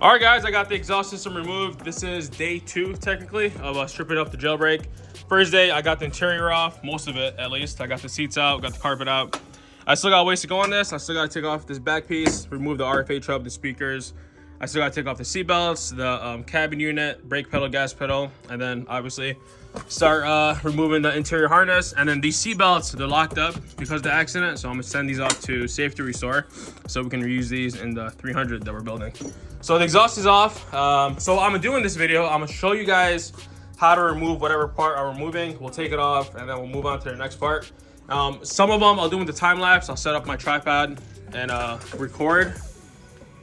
All right, guys, I got the exhaust system removed. This is day 2, technically, of stripping up the jailbreak. First day, I got the interior off, most of it at least. I got the seats out, got the carpet out. I still got ways to go on this. I still got to take off this back piece, remove the RFA hub, the speakers. I still got to take off the seat belts, the cabin unit, brake pedal, gas pedal, and then obviously start removing the interior harness. And then these seat belts, they're locked up because of the accident, so I'm gonna send these off to Safety Restore so we can reuse these in the 300 that we're building. So the exhaust is off. So I'm doing this video, I'm gonna show you guys how to remove whatever part I'm removing. We'll take it off and then we'll move on to the next part. Some of them I'll do with the time lapse. I'll set up my tripod and record.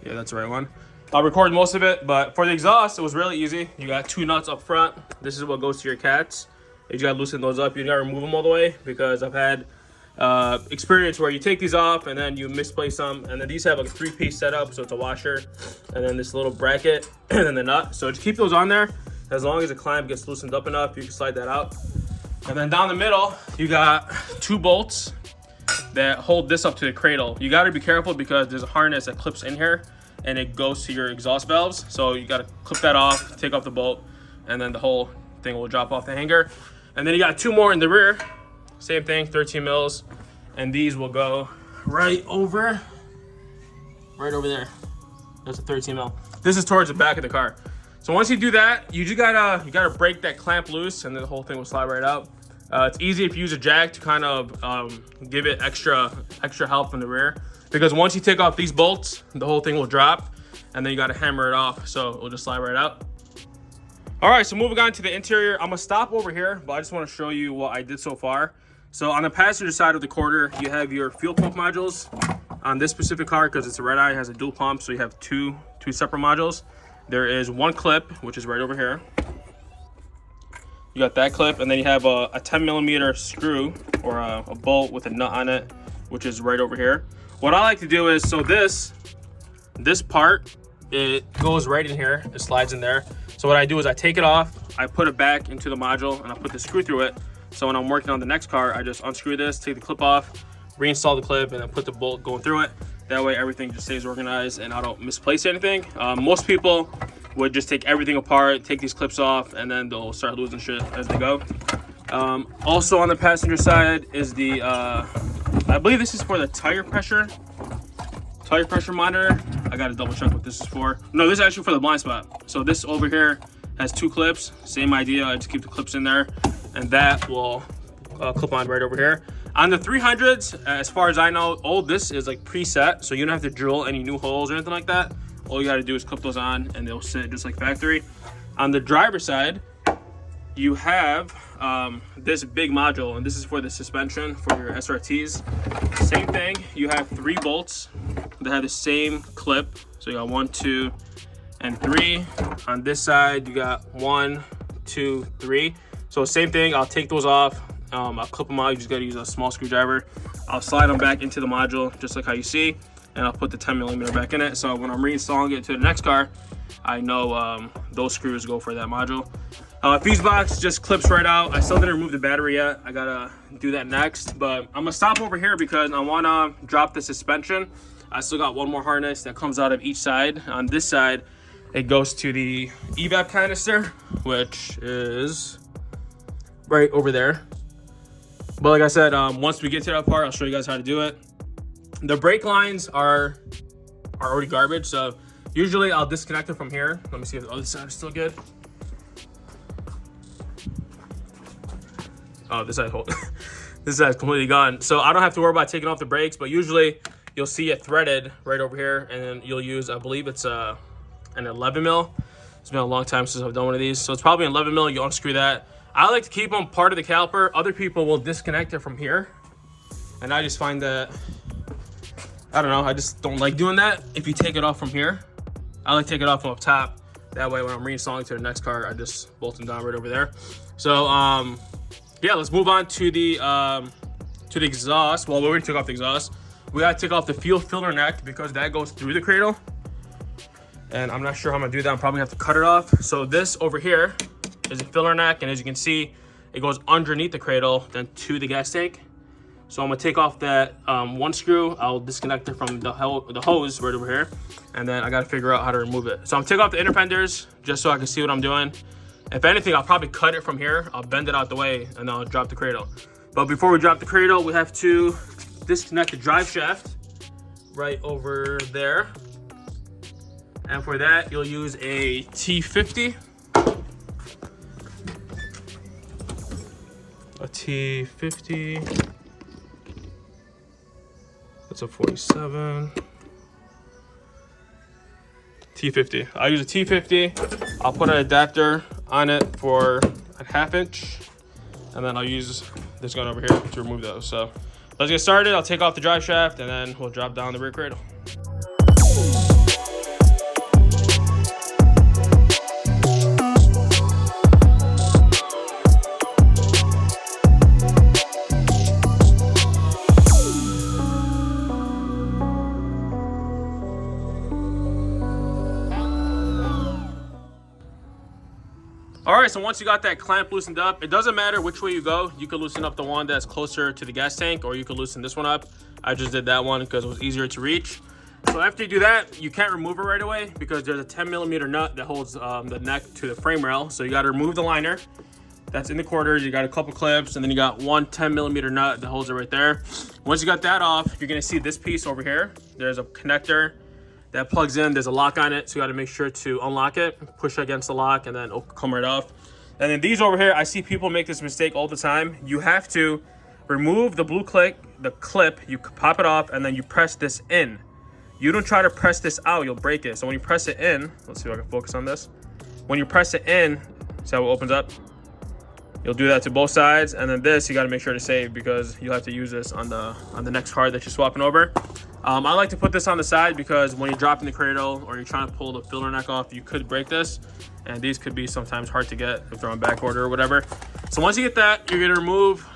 Yeah, that's the right one. I'll record most of it, but for the exhaust, it was really easy. You got 2 nuts up front. This is what goes to your cats. You gotta loosen those up. You gotta remove them all the way because I've had experience where you take these off and then you misplace them. And then these have like a 3-piece setup, so it's a washer, and then this little bracket, and then the nut. So just keep those on there. As long as the clamp gets loosened up enough, you can slide that out. And then down the middle, you got 2 bolts that hold this up to the cradle. You gotta be careful because there's a harness that clips in here and it goes to your exhaust valves. So you gotta clip that off, take off the bolt, and then the whole thing will drop off the hanger. And then you got 2 more in the rear. Same thing, 13 mils. And these will go right over there. There's a 13 mil. This is towards the back of the car. So once you do that, you just gotta break that clamp loose and then the whole thing will slide right out. It's easy if you use a jack to kind of give it extra help in the rear. Because once you take off these bolts, the whole thing will drop and then you gotta hammer it off so it will just slide right out. All right, so moving on to the interior, I'm gonna stop over here, but I just wanna show you what I did so far. So on the passenger side of the quarter, you have your fuel pump modules. On this specific car, because it's a Redeye, it has a dual pump, so you have two separate modules. There is 1 clip, which is right over here. You got that clip, and then you have a 10mm screw or a bolt with a nut on it, which is right over here. What I like to do is, so this part, it goes right in here, it slides in there. So what I do is I take it off, I put it back into the module, and I put the screw through it. So when I'm working on the next car, I just unscrew this, take the clip off, reinstall the clip, and then put the bolt going through it. That way everything just stays organized and I don't misplace anything. Most people would just take everything apart, take these clips off, and then they'll start losing shit as they go. Also on the passenger side is the, I believe this is for the tire pressure monitor. I gotta double check what this is for. No, this is actually for the blind spot. So this over here has 2 clips, same idea. I just keep the clips in there and that will clip on right over here. On the 300s, as far as I know, all this is like preset, so you don't have to drill any new holes or anything like that. All you gotta do is clip those on and they'll sit just like factory. On the driver's side, you have this big module, and this is for the suspension for your SRTs. Same thing, you have 3 bolts that have the same clip. So you got 1, 2, and 3. On this side, you got 1, 2, 3. So same thing, I'll take those off. I'll clip them out. You just got to use a small screwdriver. I'll slide them back into the module just like how you see, and I'll put the 10mm back in it. So when I'm reinstalling it to the next car, I know those screws go for that module. Fuse box just clips right out. I still didn't remove the battery yet. I gotta do that next, but I'm gonna stop over here because I wanna drop the suspension. I still got 1 more harness that comes out of each side. On this side, it goes to the evap canister, which is right over there. But like I said, once we get to that part, I'll show you guys how to do it. The brake lines are already garbage, so usually I'll disconnect it from here. Let me see if the other side is still good. Oh, this side this side's completely gone. So I don't have to worry about taking off the brakes, but usually you'll see it threaded right over here, and then you'll use, I believe it's an 11mm. It's been a long time since I've done one of these, so it's probably an 11mm. You unscrew that. I like to keep them part of the caliper. Other people will disconnect it from here. And I just find that, I don't know, I just don't like doing that. If you take it off from here, I like to take it off from up top. That way when I'm reinstalling to the next car, I just bolt them down right over there. So yeah, let's move on to the exhaust. Well, we already took off the exhaust. We gotta take off the fuel filler neck because that goes through the cradle. And I'm not sure how I'm gonna do that. I'm probably gonna have to cut it off. So this over here is a filler neck, and as you can see, it goes underneath the cradle, then to the gas tank. So I'm gonna take off that one screw. I'll disconnect it from the hose right over here. And then I gotta figure out how to remove it. So I'm gonna take off the inner fenders just so I can see what I'm doing. If anything, I'll probably cut it from here. I'll bend it out the way and then I'll drop the cradle. But before we drop the cradle, we have to disconnect the drive shaft right over there. And for that, you'll use a T50. A T50. That's a 47. T50. I'll use a T50. I'll put an adapter on it for a 1/2 inch. And then I'll use this gun over here to remove those. So let's get started. I'll take off the drive shaft and then we'll drop down the rear cradle. All right, so once you got that clamp loosened up, it doesn't matter which way you go. You could loosen up the one that's closer to the gas tank, or you could loosen this one up. I just did that one because it was easier to reach. So after you do that, you can't remove it right away because there's a 10mm nut that holds the neck to the frame rail. So you got to remove the liner that's in the quarters. You got a couple clips, and then you got one 10mm nut that holds it right there. Once you got that off, you're gonna see this piece over here. There's a connector that plugs in. There's a lock on it, so you got to make sure to unlock it, push against the lock, and then it'll come right off. And then these over here, I see people make this mistake all the time. You have to remove the blue clip, you pop it off, and then you press this in. You don't try to press this out, you'll break it. So when you press it in, let's see if I can focus on this. When you press it in, see how it opens up? You'll do that to both sides, and then this you got to make sure to save because you'll have to use this on the next card that you're swapping over. I like to put this on the side because when you're dropping the cradle or you're trying to pull the filler neck off, you could break this, and these could be sometimes hard to get if they're on back order or whatever. So once you get that, you're gonna remove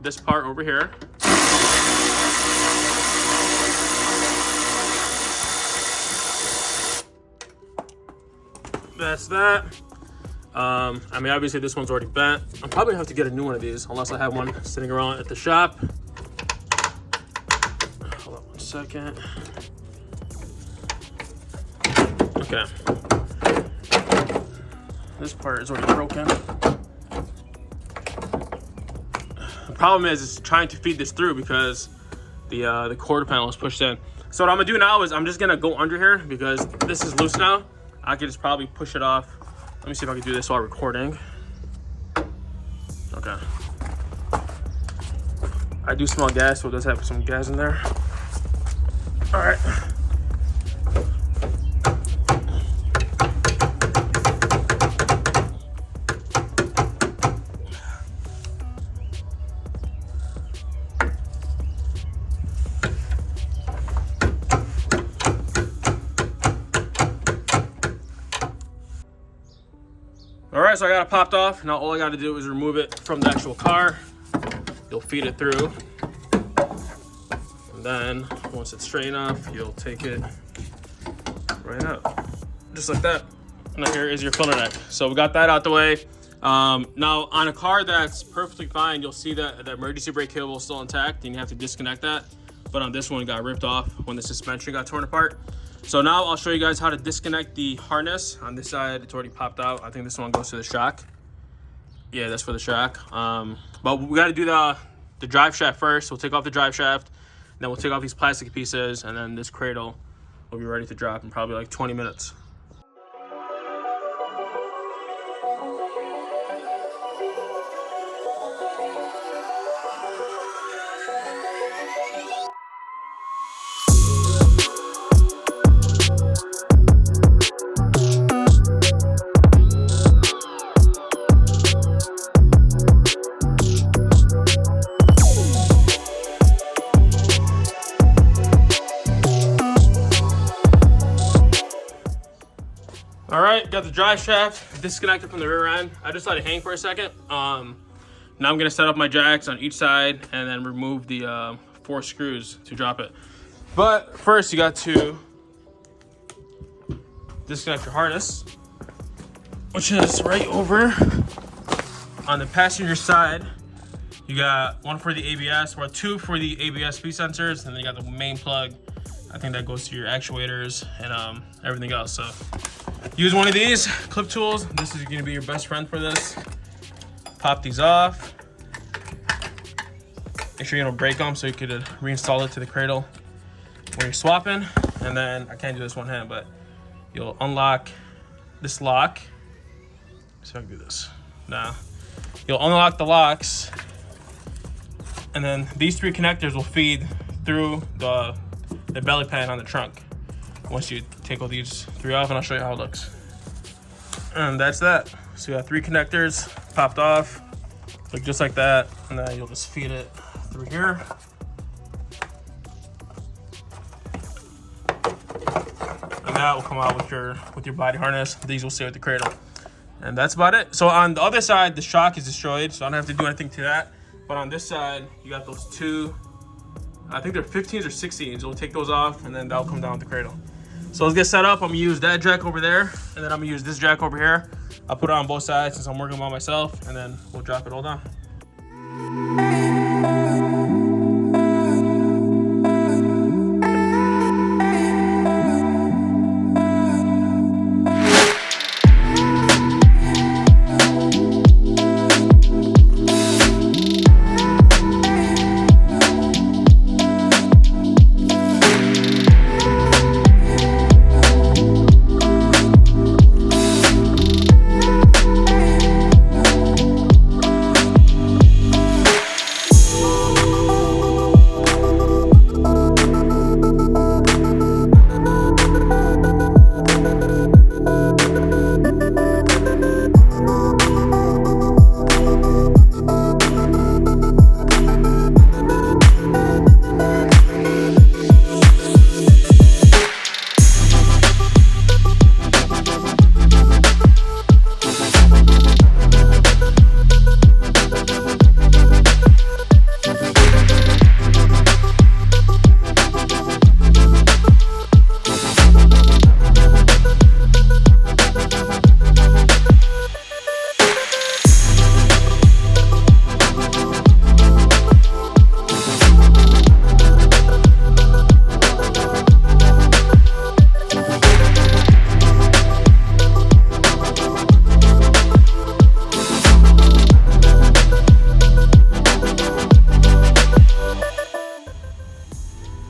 this part over here. That's that. I mean, obviously this one's already bent. I'm probably gonna have to get a new one of these unless I have one sitting around at the shop. Hold on 1 second. Okay. This part is already broken. The problem is trying to feed this through because the quarter panel is pushed in. So what I'm gonna do now is I'm just gonna go under here because this is loose now. I could just probably push it off. Let me see if I can do this while recording. Okay. I do smell gas, so it does have some gas in there. All right. All right, so I got it popped off. Now all I got to do is remove it from the actual car. You'll feed it through. And then once it's straight enough, you'll take it right out. Just like that. And here is your filler neck. So we got that out the way. Now on a car that's perfectly fine, you'll see that the emergency brake cable is still intact and you have to disconnect that. But on this one, it got ripped off when the suspension got torn apart. So now I'll show you guys how to disconnect the harness. On this side, it's already popped out. I think this one goes to the shock. Yeah, that's for the shock. But we got to do the drive shaft first. We'll take off the drive shaft, then we'll take off these plastic pieces, and then this cradle will be ready to drop in probably like 20 minutes. All right, got the drive shaft disconnected from the rear end. I just let it hang for a second. Now I'm gonna set up my jacks on each side and then remove the 4 screws to drop it. But first you got to disconnect your harness, which is right over on the passenger side. You got one for the ABS, or two for the ABS speed sensors, and then you got the main plug. I think that goes to your actuators and everything else. So use one of these clip tools. This is gonna be your best friend for this. Pop these off. Make sure you don't break them so you could reinstall it to the Cradle when you're swapping. And then, I can't do this one hand, but you'll unlock this lock. So I can do this. Now, you'll unlock the locks, and then these three connectors will feed through the belly pan on the trunk. Once you take all these three off, and I'll show you how it looks. And that's that. So you got three connectors popped off, look just like that, and then you'll just feed it through here. And that will come out with your body harness. These will stay with the Cradle. And that's about it. So on the other side, the shock is destroyed, so I don't have to do anything to that. But on this side, you got those two, I think they're 15s or 16s. We'll take those off, and then that'll come down with the Cradle. So let's get set up. I'm gonna use that jack over there, and then I'm gonna use this jack over here. I'll put it on both sides since I'm working by myself, and then we'll drop it all down.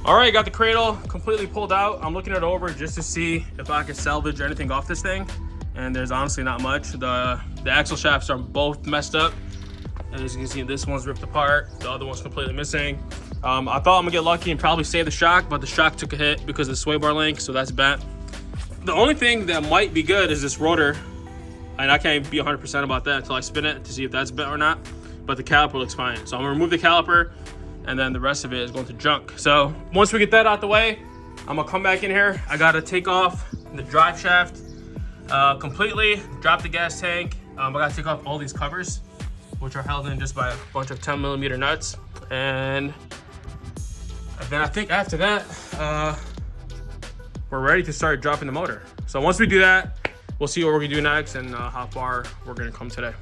All right, got the Cradle completely pulled out. I'm looking it over just to see if I can salvage anything off this thing. And there's honestly not much. The axle shafts are both messed up. As you can see, this one's ripped apart. The other one's completely missing. I thought I'm gonna get lucky and probably save the shock, but the shock took a hit because of the sway bar link, so that's bent. The only thing that might be good is this rotor. And I can't be 100% about that until I spin it to see if that's bent or not. But the caliper looks fine. So I'm gonna remove the caliper, and then the rest of it is going to junk. So once we get that out the way, I'm gonna come back in here. I gotta take off the drive shaft completely, drop the gas tank. I gotta take off all these covers, which are held in just by a bunch of 10mm nuts. And then I think after that, we're ready to start dropping the motor. So once we do that, we'll see what we're gonna do next and how far we're gonna come today.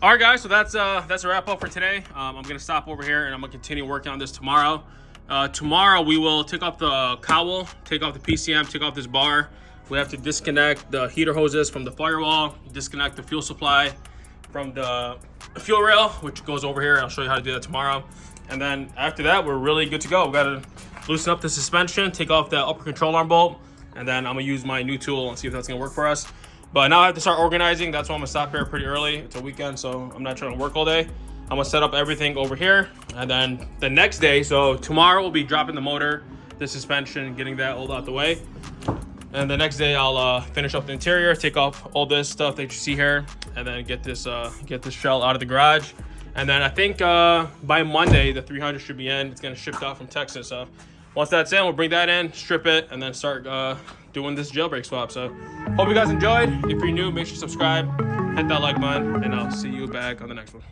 All right, guys, so that's a wrap up for today. I'm gonna stop over here and I'm gonna continue working on this tomorrow. Tomorrow we will take off the cowl, take off the PCM, take off this bar. We have to disconnect the heater hoses from the firewall, disconnect the fuel supply from the fuel rail, which goes over here. I'll show you how to do that tomorrow. And then after that, we're really good to go. We gotta loosen up the suspension, take off the upper control arm bolt, and then I'm gonna use my new tool and see if that's gonna work for us. But now I have to start organizing. That's why I'm gonna stop here pretty early. It's a weekend, so I'm not trying to work all day. I'm gonna set up everything over here. And then the next day, so tomorrow we'll be dropping the motor, the suspension, getting that all out the way. And the next day I'll finish up the interior, take off all this stuff that you see here, and then get this shell out of the garage. And then I think by Monday, the 300 should be in. It's gonna ship out from Texas. So once that's in, we'll bring that in, strip it, and then start doing this jailbreak swap. So hope you guys enjoyed. If you're new, make sure you subscribe, hit that like button, and I'll see you back on the next one.